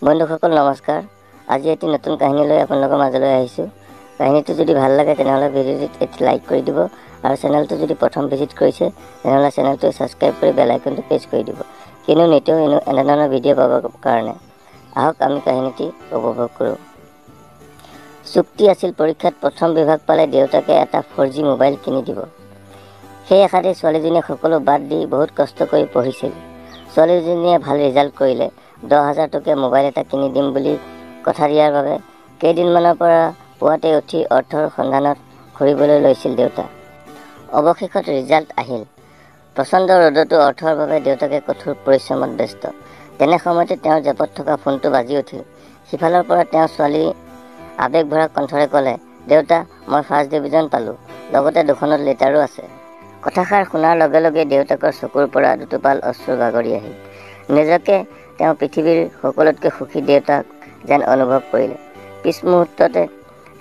বন্ধুসকল নমস্কাৰ। আজি এটি নতুন কাহিনী লৈ আপোনালোকৰ মাজলৈ আহিছোঁ। কাহিনীটো যদি ভাল লাগে তেনেহ'লে ভিডিঅ'টোত এটি লাইক কৰি দিব আৰু চেনেলটো যদি প্ৰথম ভিজিট কৰিছে তেনেহ'লে চেনেলটো ছাবস্ক্ৰাইব কৰি বেল আইকনটো প্ৰেছ কৰি দিব, কিয়নো নিতৌ এনেধৰণৰ ভিডিঅ' পাবৰ কাৰণে। আহক আমি কাহিনীটি উপভোগ কৰোঁ। চুক্তি আছিল পৰীক্ষাত প্ৰথম বিভাগ পালে দেউতাকে এটা 4G মোবাইল কিনি দিব। সেই আশাতে ছোৱালীজনীয়ে সকলো বাদ দি বহুত কষ্ট কৰি পঢ়িছিল। ছোৱালীজনীয়ে ভাল ৰিজাল্ট কৰিলে 10,000 টকীয়া মোবাইল এটা কিনি দিম বুলি কথা দিয়াৰ বাবে কেইদিনমানৰ পৰা পুৱাতে উঠি অৰ্থৰ সন্ধানত ঘূৰিবলৈ লৈছিল দেউতা। অৱশেষত ৰিজাল্ট আহিল। প্ৰচণ্ড ৰ'দতো অৰ্থৰ বাবে দেউতাকে কঠোৰ পৰিশ্ৰমত ব্যস্ত। তেনে সময়তে তেওঁৰ জেপত থকা ফোনটো বাজি উঠিল। সিফালৰ পৰা তেওঁৰ ছোৱালী আৱেগ ভৰা কণ্ঠৰে ক'লে, দেউতা, মই ফাৰ্ষ্ট ডিভিজন পালোঁ, লগতে 2খনত লেটাৰো আছে। কথাষাৰ শুনাৰ লগে লগে দেউতাকৰ চকুৰ পৰা দুটোপাল অশ্ৰু বাগৰি আহিল। নিজকে তেওঁ পৃথিৱীৰ সকলোতকৈ সুখী দেউতাক যেন অনুভৱ কৰিলে। পিছ মুহূৰ্ততে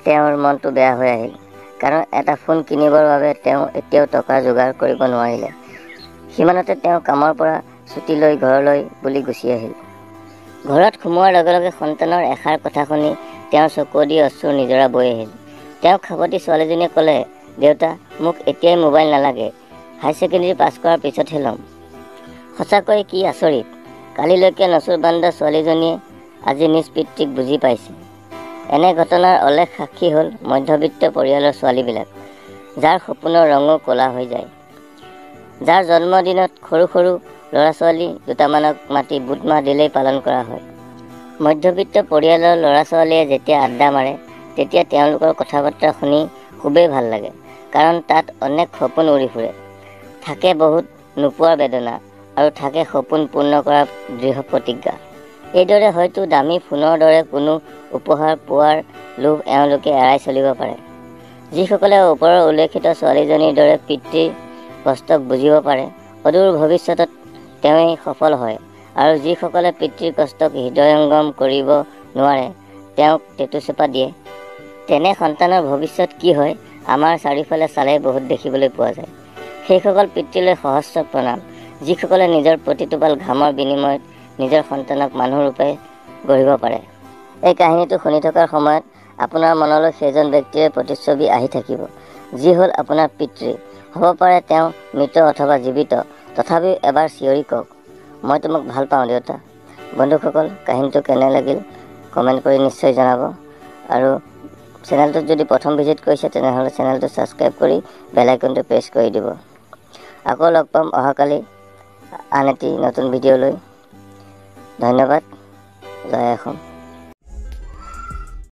তেওঁৰ মনটো বেয়া হৈ আহিল, কাৰণ এটা ফোন কিনিবৰ বাবে তেওঁ এতিয়াও টকা যোগাৰ কৰিব নোৱাৰিলে। সিমানতে তেওঁ কামৰ পৰা ছুটী লৈ ঘৰলৈ বুলি গুচি আহিল। ঘৰত সোমোৱাৰ লগে লগে সন্তানৰ এষাৰ কথা শুনি তেওঁৰ চকুৱেদি অশ্ৰুৰ নিজৰা বৈ আহিল। তেওঁক সাৱটি ছোৱালীজনীয়ে ক'লে, দেউতা, মোক এতিয়াই মোবাইল নালাগে, হাই ছেকেণ্ডেৰী পাছ কৰাৰ পিছতহে ল'ম। সঁচাকৈ কি আচৰিত! কালিলৈকে নচুৰ বান্দা ছোৱালীজনীয়ে আজি নিজ পিতৃক বুজি পাইছে। এনে ঘটনাৰ অলেখ সাক্ষী হ'ল মধ্যবিত্ত পৰিয়ালৰ ছোৱালীবিলাক, যাৰ সপোনৰ ৰঙো ক'লা হৈ যায়। যাৰ জন্মদিনত সৰু সৰু ল'ৰা ছোৱালী দুটামানক মাতি বুট মাহ দিলেই পালন কৰা হয়। মধ্যবিত্ত পৰিয়ালৰ ল'ৰা ছোৱালীয়ে যেতিয়া আড্ডা মাৰে তেতিয়া তেওঁলোকৰ কথা বাৰ্তা শুনি খুবেই ভাল লাগে, কাৰণ তাত অনেক সপোন উৰি ফুৰে। থাকে বহুত নোপোৱাৰ বেদনা আৰু থাকে সপোন পূৰ্ণ কৰাৰ দৃঢ় প্ৰতিজ্ঞা। এইদৰে হয়তো দামী ফোনৰ দৰে কোনো উপহাৰ পোৱাৰ লোভ এওঁলোকে এৰাই চলিব পাৰে। যিসকলে ওপৰৰ উল্লেখিত ছোৱালীজনীৰ দৰে পিতৃৰ কষ্টক বুজিব পাৰে, অদূৰ ভৱিষ্যতত তেওঁই সফল হয়, আৰু যিসকলে পিতৃৰ কষ্টক হৃদয়ংগম কৰিব নোৱাৰে তেওঁক টেটুচেপা দিয়ে। তেনে সন্তানৰ ভৱিষ্যত কি হয় আমাৰ চাৰিওফালে চালেই বহুত দেখিবলৈ পোৱা যায়। সেইসকল পিতৃলৈ সহস্ৰ প্ৰণাম, যিসকলে নিজৰ প্ৰতিটোপাল ঘামৰ বিনিময়ত নিজৰ সন্তানক মানুহৰূপে গঢ়িব পাৰে। এই কাহিনীটো শুনি থকাৰ সময়ত আপোনাৰ মনলৈ সেইজন ব্যক্তিৰে প্ৰতিচ্ছবি আহি থাকিব, যি হ'ল আপোনাৰ পিতৃ। হ'ব পাৰে তেওঁ মৃত অথবা জীৱিত, তথাপিও এবাৰ চিঞৰি কওক, মই তোমাক ভাল পাওঁ দেউতা। বন্ধুসকল, কাহিনীটো কেনে লাগিল কমেণ্ট কৰি নিশ্চয় জনাব, আৰু চেনেলটোত যদি প্ৰথম ভিজিট কৰিছে তেনেহ'লে চেনেলটো ছাবস্ক্ৰাইব কৰি বেল আইকনটো প্ৰেছ কৰি দিব। আকৌ লগ পাম অহাকালি আন এটি নতুন ভিডিঅ' লৈ। ধন্যবাদ। জয় অসম।